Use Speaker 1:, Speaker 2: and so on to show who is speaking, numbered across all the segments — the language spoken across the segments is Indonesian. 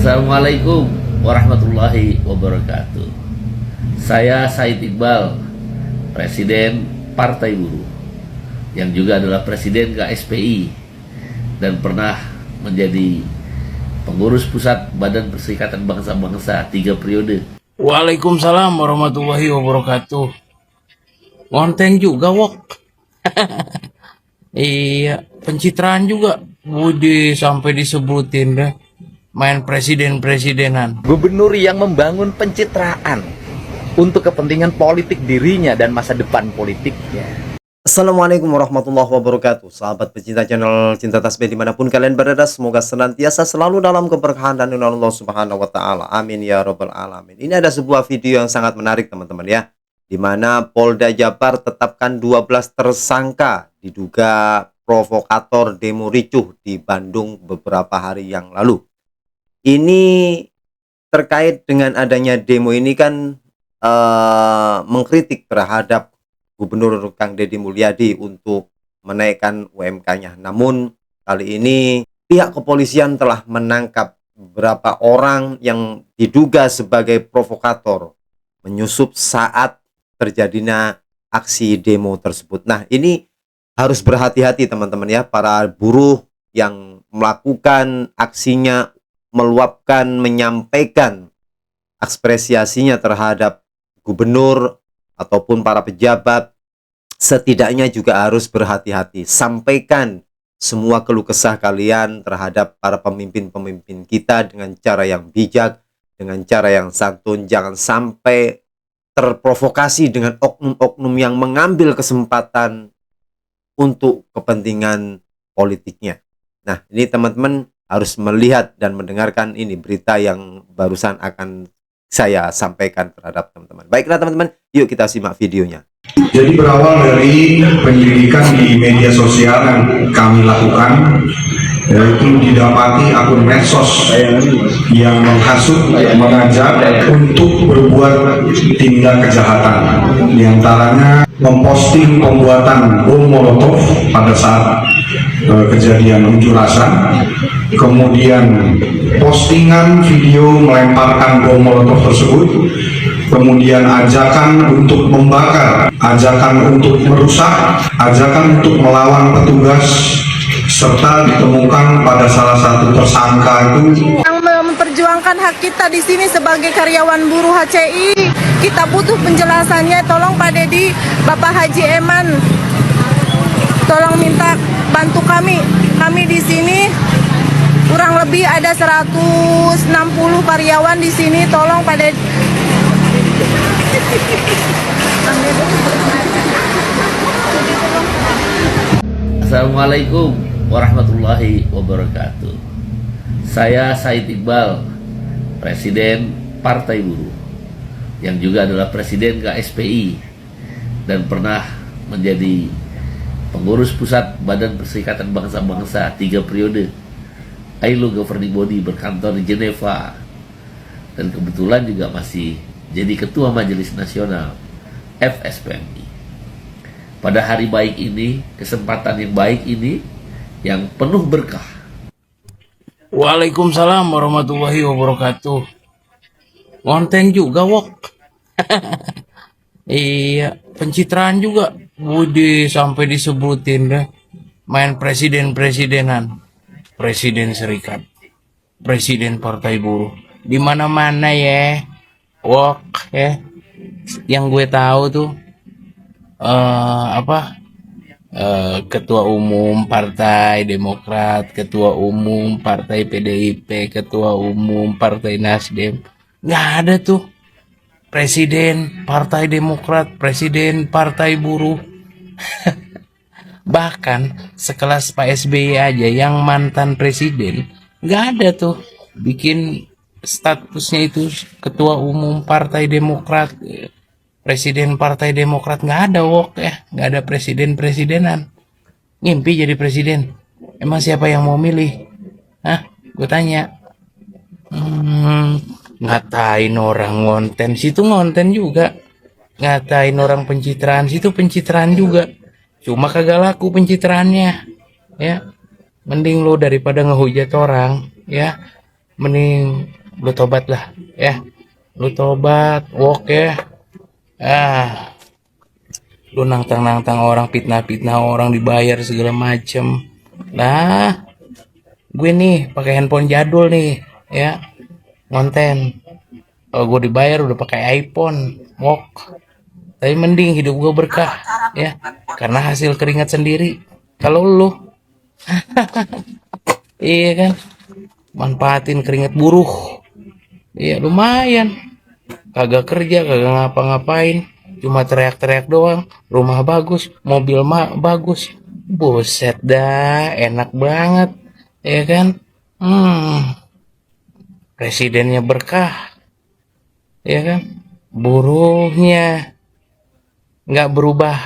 Speaker 1: Assalamualaikum warahmatullahi wabarakatuh. Saya Said Iqbal, Presiden Partai Buruh, yang juga adalah Presiden KSPI dan pernah menjadi pengurus pusat Badan Perserikatan Bangsa-Bangsa 3 periode.
Speaker 2: Waalaikumsalam warahmatullahi wabarakatuh. Konten juga wok. Iya, pencitraan juga. Budi sampai disebutin deh. Main presiden-presidenan.
Speaker 3: Gubernur yang membangun pencitraan untuk kepentingan politik dirinya dan masa depan politiknya.
Speaker 4: Assalamualaikum warahmatullahi wabarakatuh. Sahabat pecinta channel Cinta Tasbih dimanapun kalian berada, semoga senantiasa selalu dalam keberkahan dan lindungan Allah Subhanahu wa Ta'ala. Amin ya Rabbal Alamin. Ini ada sebuah video yang sangat menarik teman-teman ya, di mana Polda Jabar tetapkan 12 tersangka diduga provokator demo ricuh di Bandung beberapa hari yang lalu. Ini terkait dengan adanya demo ini kan mengkritik terhadap Gubernur Kang Deddy Mulyadi untuk menaikkan UMK-nya. Namun kali ini pihak kepolisian telah menangkap beberapa orang yang diduga sebagai provokator menyusup saat terjadinya aksi demo tersebut. Nah, ini harus berhati-hati teman-teman ya, para buruh yang melakukan aksinya, meluapkan, menyampaikan apresiasinya terhadap gubernur ataupun para pejabat, setidaknya juga harus berhati-hati. Sampaikan semua keluh kesah kalian terhadap para pemimpin-pemimpin kita dengan cara yang bijak, dengan cara yang santun. Jangan sampai terprovokasi dengan oknum-oknum yang mengambil kesempatan untuk kepentingan politiknya. Nah, ini teman-teman harus melihat dan mendengarkan ini berita yang barusan akan saya sampaikan terhadap teman-teman. Baiklah teman-teman, yuk kita simak videonya.
Speaker 5: Jadi berawal dari penyelidikan di media sosial yang kami lakukan, yaitu didapati akun medsos yang menghasut, mengajak untuk berbuat tindak kejahatan. Di antaranya memposting pembuatan bom molotov pada saat kejadian unjuk rasa, kemudian postingan video melemparkan bom molotov tersebut, kemudian ajakan untuk membakar, ajakan untuk merusak, ajakan untuk melawan petugas, serta ditemukan pada salah satu tersangka itu
Speaker 6: yang memperjuangkan hak kita di sini sebagai karyawan buruh HCI. Kita butuh penjelasannya, tolong Pak Deddy, Bapak Haji Eman, tolong minta bantu kami. Kami di sini kurang lebih ada 160 karyawan di sini, tolong Pak Deddy.
Speaker 1: Assalamualaikum warahmatullahi wabarakatuh. Saya Said Iqbal, Presiden Partai Buruh, yang juga adalah Presiden KSPI dan pernah menjadi pengurus pusat Badan Perserikatan Bangsa-Bangsa 3 periode, ILO Governing Body berkantor di Jeneva, dan kebetulan juga masih jadi Ketua Majelis Nasional FSPMI. Pada hari baik ini, kesempatan yang baik ini, yang penuh berkah.
Speaker 2: Waalaikumsalam warahmatullahi wabarakatuh. Konten juga wok. Iya, pencitraan juga. Budi sampai disebutin deh. Main presiden-presidenan. Presiden Serikat, Presiden Partai Buruh. Di mana-mana ya. Wok ya. Yang gue tahu tuh Ketua Umum Partai Demokrat, Ketua Umum Partai PDIP, Ketua Umum Partai Nasdem. Nggak ada tuh Presiden Partai Demokrat, Presiden Partai Buruh. Bahkan sekelas Pak SBY aja yang mantan presiden, nggak ada tuh bikin statusnya itu Ketua Umum Partai Demokrat, Presiden Partai Demokrat. Nggak ada wok ya, nggak ada presiden-presidenan. Ngimpi jadi presiden. Emang siapa yang mau milih? Hah? Gue tanya. Ngatain orang ngonten, situ ngonten juga. Ngatain orang pencitraan, situ pencitraan juga. Cuma kagak laku pencitraannya. Ya. Mending lo daripada ngehujat orang, ya. mending lu tobat lah ya. Lu tobat, walk ya. Lu nantang-nantang orang, fitnah-fitnah orang, dibayar segala macem. Nah, gue nih pakai handphone jadul nih ya, konten. Kalau gue dibayar udah pakai iPhone, walk. Tapi mending hidup gue berkah ya, karena hasil keringat sendiri. Kalau lu iya kan, manfaatin keringat buruh. Iya lumayan. Kagak kerja, kagak ngapa-ngapain, cuma teriak-teriak doang. Rumah bagus, mobil bagus. Buset dah, enak banget. Ya kan? Presidennya berkah. Ya kan? Buruhnya nggak berubah.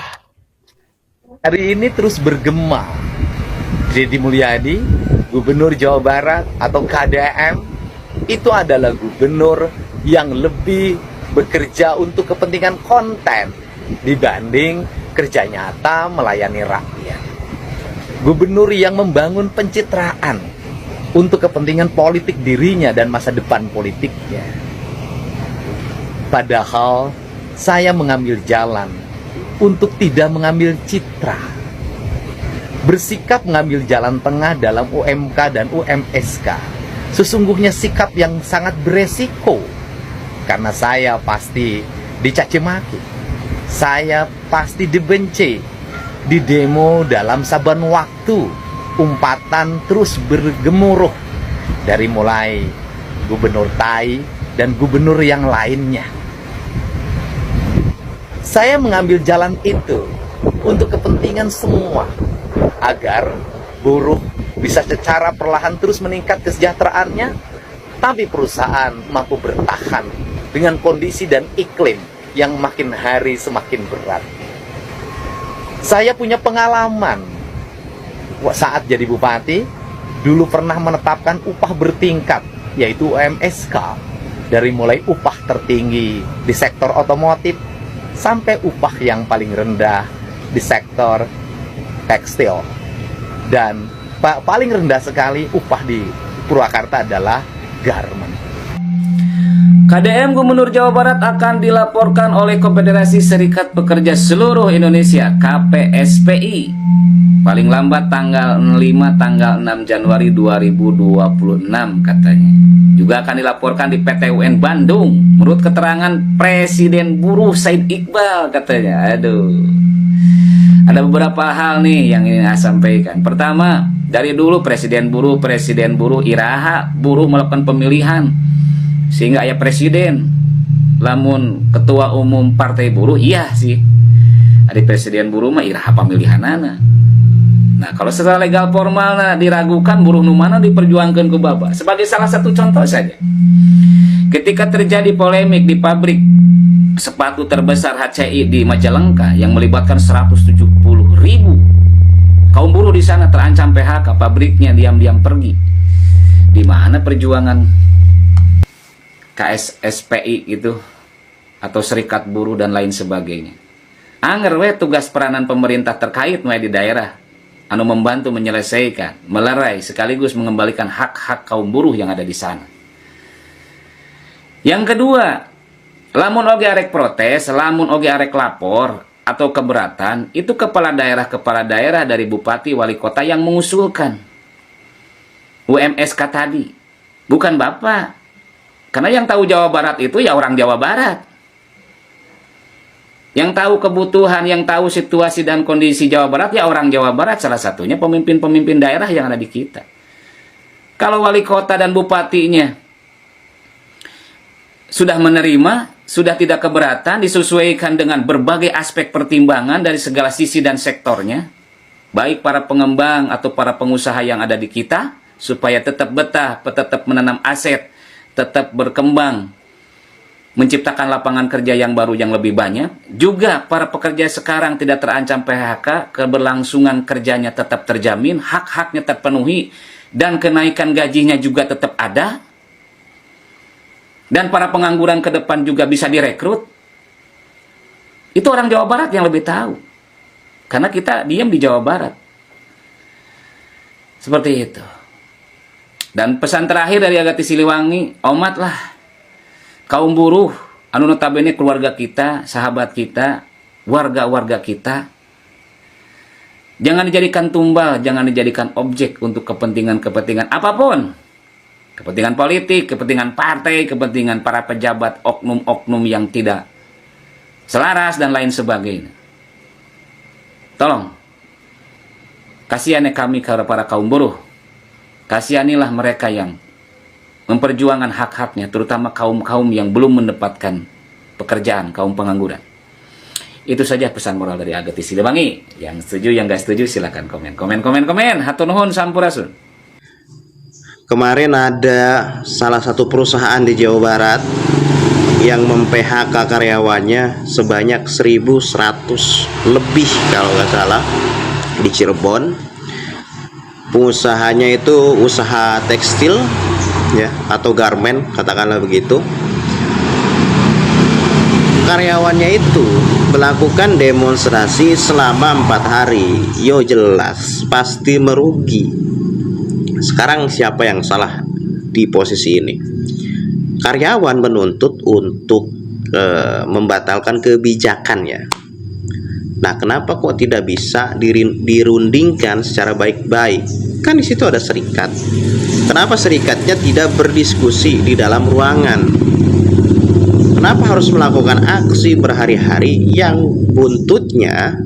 Speaker 3: Hari ini terus bergema. Deddy Mulyadi, Gubernur Jawa Barat atau KDM, itu adalah gubernur yang lebih bekerja untuk kepentingan konten dibanding kerja nyata melayani rakyat. Gubernur yang membangun pencitraan untuk kepentingan politik dirinya dan masa depan politiknya. Padahal saya mengambil jalan untuk tidak mengambil citra. Bersikap mengambil jalan tengah dalam UMK dan UMSK. Sesungguhnya sikap yang sangat beresiko. Karena saya pasti dicaci maki. Saya pasti dibenci. Di demo dalam saban waktu, umpatan terus bergemuruh dari mulai Gubernur Tai dan gubernur yang lainnya. Saya mengambil jalan itu untuk kepentingan semua, agar buruh bisa secara perlahan terus meningkat kesejahteraannya, tapi perusahaan mampu bertahan dengan kondisi dan iklim yang makin hari semakin berat. Saya punya pengalaman saat jadi bupati, dulu pernah menetapkan upah bertingkat, yaitu UMSK, dari mulai upah tertinggi di sektor otomotif sampai upah yang paling rendah di sektor tekstil. Dan paling rendah sekali upah di Purwakarta adalah garment.
Speaker 7: KDM Gubernur Jawa Barat akan dilaporkan oleh Konfederasi Serikat Pekerja Seluruh Indonesia (KPSPI) paling lambat tanggal 5 tanggal 6 Januari 2026 katanya. Juga akan dilaporkan di PT UN Bandung menurut keterangan Presiden Buruh Said Iqbal katanya. Aduh. Ada beberapa hal nih yang ingin saya sampaikan. Pertama, dari dulu Presiden Buruh iraha buruh melakukan pemilihan sehingga ayah presiden, lamun ketua umum partai buruh iya sih. Ada presiden buruh mah iraha pemilihan anak. Nah, kalau secara legal formal diragukan buruh nu mana diperjuangkan ke baba. Sebagai salah satu contoh saja. Ketika terjadi polemik di pabrik sepatu terbesar HCI di Majalengka yang melibatkan 170.000 kaum buruh di sana terancam PHK, pabriknya diam-diam pergi. Di mana perjuangan KSSPI gitu atau serikat buruh dan lain sebagainya? Anger we tugas peranan pemerintah terkait we di daerah anu membantu menyelesaikan, melerai sekaligus mengembalikan hak-hak kaum buruh yang ada di sana. Yang kedua, lamun oge arek protes, lamun oge arek lapor atau keberatan, itu kepala daerah dari bupati wali kota yang mengusulkan UMSK tadi, bukan Bapak. Karena yang tahu Jawa Barat itu ya orang Jawa Barat. Yang tahu kebutuhan, yang tahu situasi dan kondisi Jawa Barat ya orang Jawa Barat, salah satunya pemimpin-pemimpin daerah yang ada di kita. Kalau wali kota dan bupatinya sudah menerima, sudah tidak keberatan, disesuaikan dengan berbagai aspek pertimbangan dari segala sisi dan sektornya, baik para pengembang atau para pengusaha yang ada di kita, supaya tetap betah, tetap menanam aset, tetap berkembang, menciptakan lapangan kerja yang baru yang lebih banyak. Juga para pekerja sekarang tidak terancam PHK, keberlangsungan kerjanya tetap terjamin, hak-haknya terpenuhi, dan kenaikan gajinya juga tetap ada. Dan para pengangguran ke depan juga bisa direkrut. Itu orang Jawa Barat yang lebih tahu. Karena kita diam di Jawa Barat. Seperti itu. Dan pesan terakhir dari Agati Siliwangi, umat lah, kaum buruh, anu notabene keluarga kita, sahabat kita, warga-warga kita, jangan dijadikan tumbal, jangan dijadikan objek untuk kepentingan-kepentingan apapun. Kepentingan politik, kepentingan partai, kepentingan para pejabat, oknum-oknum yang tidak selaras, dan lain sebagainya. Tolong, kasihani kami kepada para kaum buruh. Kasihanilah mereka yang memperjuangkan hak-haknya, terutama kaum-kaum yang belum mendapatkan pekerjaan, kaum pengangguran. Itu saja pesan moral dari Agati Siliwangi. Yang setuju, yang gak setuju silakan komen. Hatur nuhun, sampurasun.
Speaker 8: Kemarin ada salah satu perusahaan di Jawa Barat yang mem-PHK karyawannya sebanyak 1.100 lebih kalau nggak salah di Cirebon. Pengusahanya itu usaha tekstil ya, atau garmen katakanlah begitu. Karyawannya itu melakukan demonstrasi selama 4 hari. Yo jelas pasti merugi. Sekarang siapa yang salah di posisi ini? Karyawan menuntut untuk membatalkan kebijakannya. Nah, kenapa kok tidak bisa dirundingkan secara baik-baik? Kan di situ ada serikat. Kenapa serikatnya tidak berdiskusi di dalam ruangan? Kenapa harus melakukan aksi berhari-hari yang buntutnya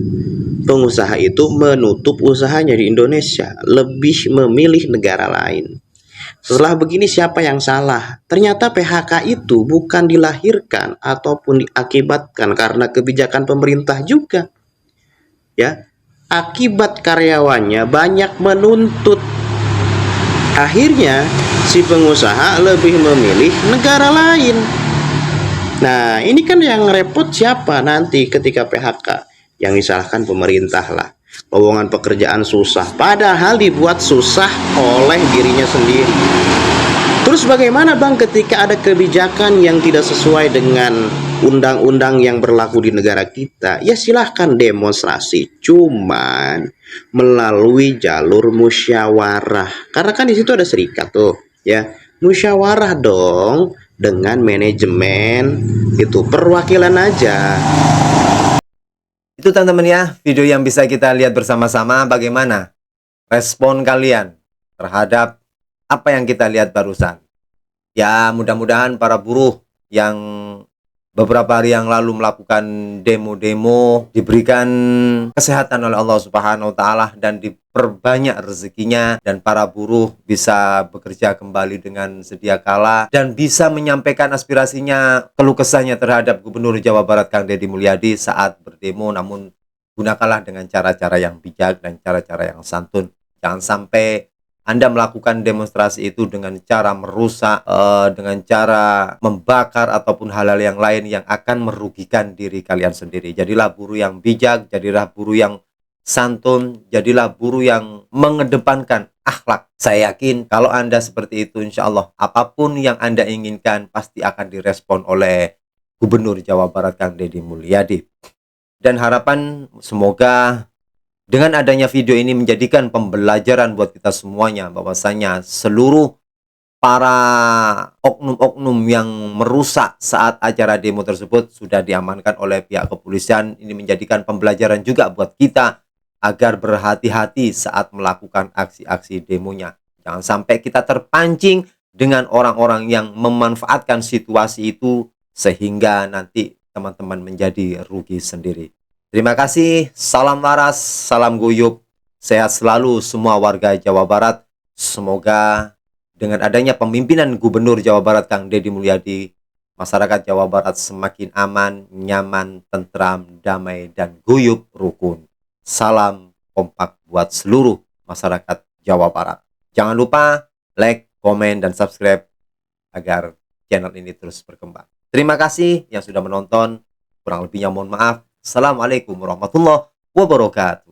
Speaker 8: pengusaha itu menutup usahanya di Indonesia, lebih memilih negara lain? Setelah begini, siapa yang salah? Ternyata PHK itu bukan dilahirkan ataupun diakibatkan karena kebijakan pemerintah juga. Ya, akibat karyawannya banyak menuntut. Akhirnya si pengusaha lebih memilih negara lain. Nah, ini kan yang repot siapa nanti ketika PHK? Yang disalahkan pemerintah lah. Lowongan pekerjaan susah, padahal dibuat susah oleh dirinya sendiri. Terus bagaimana Bang ketika ada kebijakan yang tidak sesuai dengan undang-undang yang berlaku di negara kita? Ya silahkan demonstrasi, cuman melalui jalur musyawarah. Karena kan di situ ada serikat tuh, ya. Musyawarah dong dengan manajemen, itu perwakilan aja.
Speaker 4: Itu teman-teman ya, video yang bisa kita lihat bersama-sama bagaimana respon kalian terhadap apa yang kita lihat barusan. Ya, mudah-mudahan para buruh yang beberapa hari yang lalu melakukan demo-demo diberikan kesehatan oleh Allah Subhanahu wa taala dan diperbanyak rezekinya, dan para buruh bisa bekerja kembali dengan sedia kala dan bisa menyampaikan aspirasinya, keluh kesahnya terhadap Gubernur Jawa Barat Kang Deddy Mulyadi saat berdemo. Namun gunakanlah dengan cara-cara yang bijak dan cara-cara yang santun. Jangan sampai Anda melakukan demonstrasi itu dengan cara merusak, dengan cara membakar ataupun hal-hal yang lain yang akan merugikan diri kalian sendiri. Jadilah buruh yang bijak, jadilah buruh yang santun, jadilah buruh yang mengedepankan akhlak. Saya yakin kalau Anda seperti itu, insya Allah apapun yang Anda inginkan pasti akan direspon oleh Gubernur Jawa Barat Kang Deddy Mulyadi. Dan harapan semoga dengan adanya video ini menjadikan pembelajaran buat kita semuanya, bahwasanya seluruh para oknum-oknum yang merusak saat acara demo tersebut sudah diamankan oleh pihak kepolisian. Ini menjadikan pembelajaran juga buat kita agar berhati-hati saat melakukan aksi-aksi demonya. Jangan sampai kita terpancing dengan orang-orang yang memanfaatkan situasi itu sehingga nanti teman-teman menjadi rugi sendiri. Terima kasih, salam waras, salam guyup, sehat selalu semua warga Jawa Barat. Semoga dengan adanya pemimpinan Gubernur Jawa Barat Kang Deddy Mulyadi, masyarakat Jawa Barat semakin aman, nyaman, tentram, damai, dan guyup rukun. Salam kompak buat seluruh masyarakat Jawa Barat. Jangan lupa like, komen, dan subscribe agar channel ini terus berkembang. Terima kasih yang sudah menonton. Kurang lebihnya mohon maaf. Assalamualaikum warahmatullahi wabarakatuh.